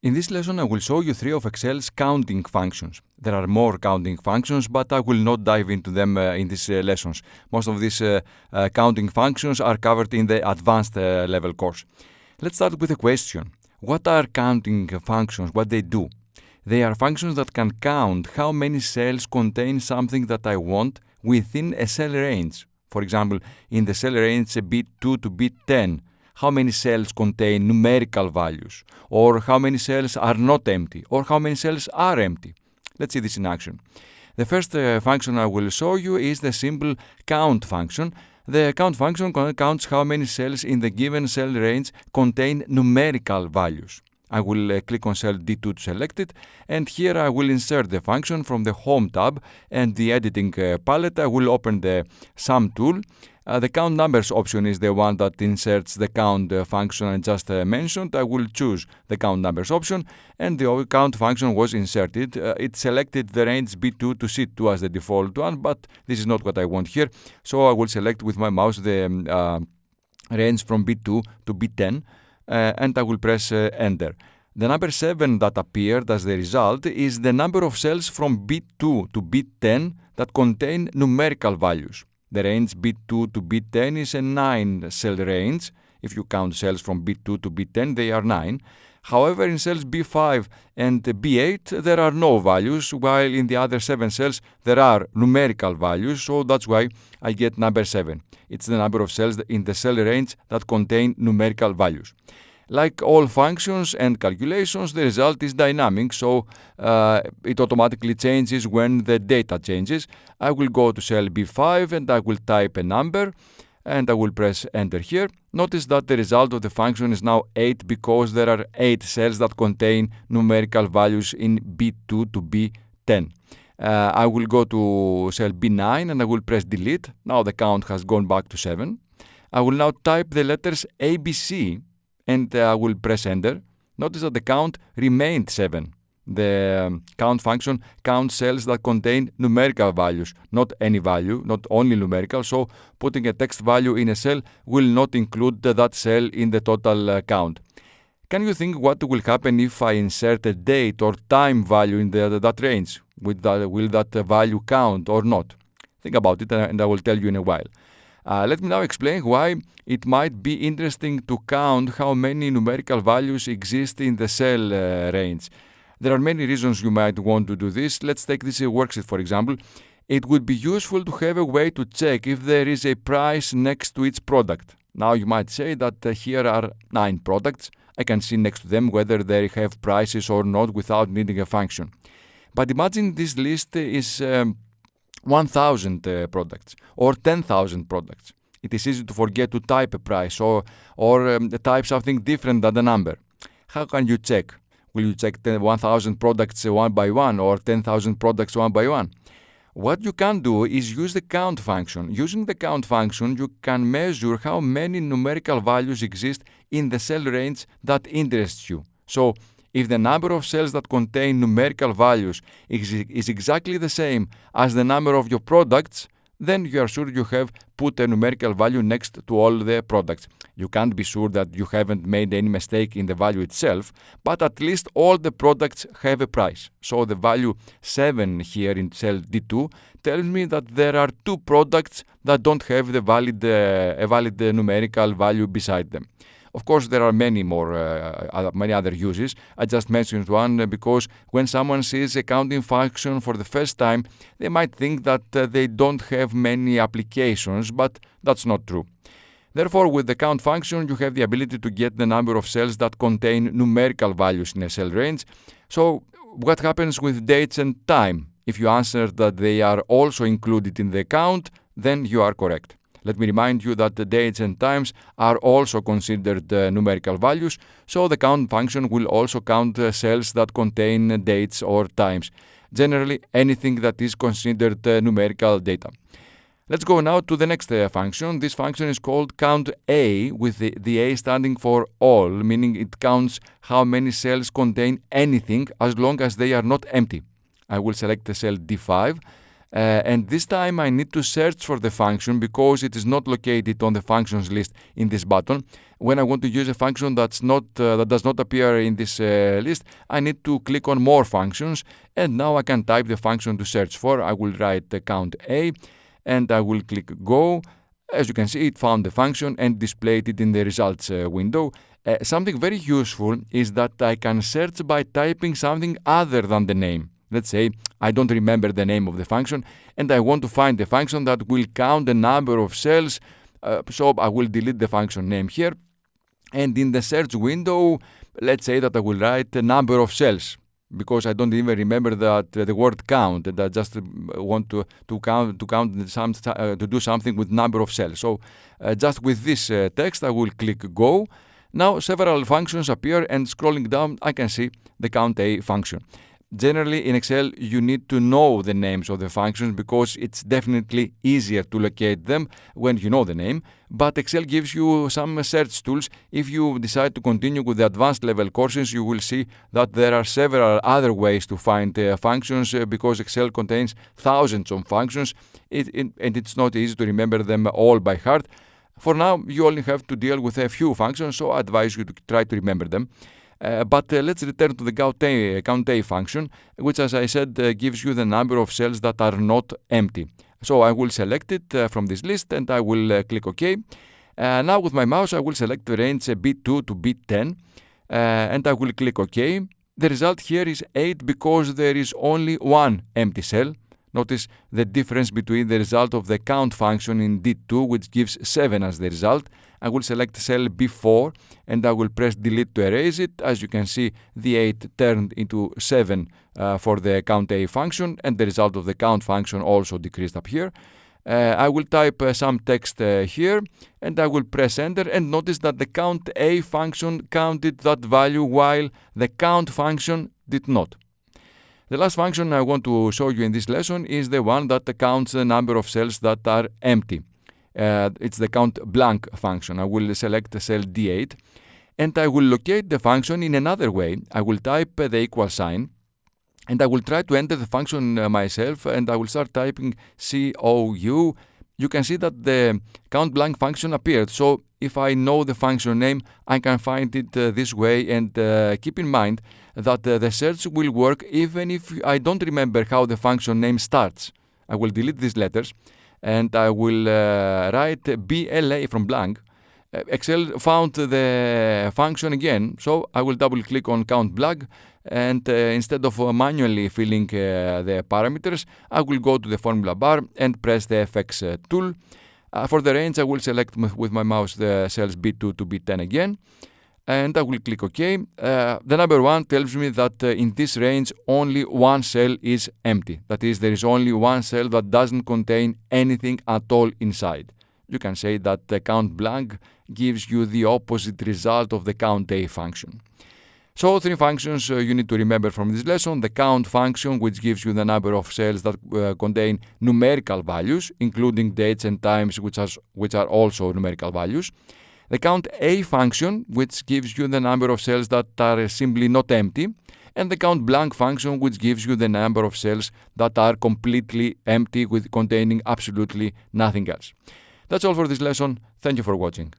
In this lesson, I will show you 3 of Excel's counting functions. There are more counting functions, but I will not dive into them in these lessons. Most of these counting functions are covered in the advanced level course. Let's start with a question. What are counting functions? What they do? They are functions that can count how many cells contain something that I want within a cell range. For example, in the cell range bit 2 to bit 10, how many cells contain numerical values, or how many cells are not empty, or how many cells are empty. Let's see this in action. The first function I will show you is the simple count function. The count function counts how many cells in the given cell range contain numerical values. I will click on cell D2 to select it, and here I will insert the function from the Home tab, and the editing palette I will open the Sum tool. The count numbers option is the one that inserts the count function I just mentioned. I will choose the count numbers option, and the count function was inserted. It selected the range B2 to C2 as the default one, but this is not what I want here. So I will select with my mouse the range from B2 to B10, and I will press enter. The number 7 that appeared as the result is the number of cells from bit2 to bit10 that contain numerical values. The range bit2 to bit10 is a 9 cell range. If you count cells from bit2 to bit10, they are 9. However, in cells B5 and B8, there are no values, while in the other 7 cells, there are numerical values, so that's why I get number 7. It's the number of cells in the cell range that contain numerical values. Like all functions and calculations, the result is dynamic, so it automatically changes when the data changes. I will go to cell B5 and I will type a number, and I will press enter here. Notice that the result of the function is now 8 because there are 8 cells that contain numerical values in B2 to B10. I will go to cell B9 and I will press delete. Now the count has gone back to 7. I will now type the letters ABC and I will press enter. Notice that the count remained 7. The count function counts cells that contain numerical values, not any value, not only numerical, so putting a text value in a cell will not include that cell in the total count. Can you think what will happen if I insert a date or time value in that range? Will that value count or not? Think about it and I will tell you in a while. Let me now explain why it might be interesting to count how many numerical values exist in the cell range. There are many reasons you might want to do this. Let's take this worksheet, for example. It would be useful to have a way to check if there is a price next to each product. Now you might say that here are 9 products. I can see next to them whether they have prices or not without needing a function. But imagine this list is 1,000 products or 10,000 products. It is easy to forget to type a price or type something different than the number. How can you check? Will you check 1,000 products one by one or 10,000 products one by one? What you can do is use the count function. Using the count function, you can measure how many numerical values exist in the cell range that interests you. So, if the number of cells that contain numerical values is exactly the same as the number of your products, then you are sure you have put a numerical value next to all the products. You can't be sure that you haven't made any mistake in the value itself, but at least all the products have a price. So the value 7 here in cell D2 tells me that there are 2 products that don't have a valid numerical value beside them. Of course, there are many other uses. I just mentioned one because when someone sees a counting function for the first time, they might think that they don't have many applications, but that's not true. Therefore, with the count function, you have the ability to get the number of cells that contain numerical values in a cell range. So, what happens with dates and time? If you answer that they are also included in the count, then you are correct. Let me remind you that the dates and times are also considered numerical values, so the count function will also count cells that contain dates or times. Generally, anything that is considered numerical data. Let's go now to the next function. This function is called COUNTA, with the A standing for all, meaning it counts how many cells contain anything as long as they are not empty. I will select the cell D5 And this time I need to search for the function because it is not located on the functions list in this button. When I want to use a function that does not appear in this list, I need to click on more functions, and now I can type the function to search for. I will write count A and I will click go. As you can see, it found the function and displayed it in the results window. Something very useful is that I can search by typing something other than the name. Let's say I don't remember the name of the function and I want to find the function that will count the number of cells. So I will delete the function name here. And in the search window, let's say that I will write the number of cells because I don't even remember the word count, and I just want to do something with number of cells. So just with this text, I will click go. Now several functions appear, and scrolling down, I can see the count A function. Generally, in Excel, you need to know the names of the functions because it's definitely easier to locate them when you know the name. But Excel gives you some search tools. If you decide to continue with the advanced level courses, you will see that there are several other ways to find functions because Excel contains thousands of functions and it's not easy to remember them all by heart. For now, you only have to deal with a few functions, so I advise you to try to remember them. But let's return to the count A function, which, as I said, gives you the number of cells that are not empty. So I will select it from this list and I will click OK. Now with my mouse I will select the range B2 to B10 and I will click OK. The result here is 8 because there is only one empty cell. Notice the difference between the result of the count function in D2, which gives 7 as the result. I will select cell B4 and I will press delete to erase it. As you can see, the 8 turned into 7 for the count A function, and the result of the count function also decreased up here. I will type some text here and I will press enter, and notice that the count A function counted that value while the count function did not. The last function I want to show you in this lesson is the one that counts the number of cells that are empty. It's the COUNTBLANK function. I will select cell D8 and I will locate the function in another way. I will type the equal sign and I will try to enter the function myself, and I will start typing COU. You can see that the COUNTBLANK function appeared. So if I know the function name, I can find it this way, and keep in mind that the search will work even if I don't remember how the function name starts. I will delete these letters and I will write BLA from blank. Excel found the function again, so I will double click on COUNTBLANK, and instead of manually filling the parameters, I will go to the formula bar and press the FX tool. For the range, I will select with my mouse the cells B2 to B10 again, and I will click OK. The number 1 tells me that in this range only one cell is empty. That is, there is only one cell that doesn't contain anything at all inside. You can say that the COUNTBLANK gives you the opposite result of the count A function. So 3 functions you need to remember from this lesson: the count function, which gives you the number of cells that contain numerical values, including dates and times, which are also numerical values; the count A function, which gives you the number of cells that are simply not empty; and the COUNTBLANK function, which gives you the number of cells that are completely empty, with containing absolutely nothing else. That's all for this lesson. Thank you for watching.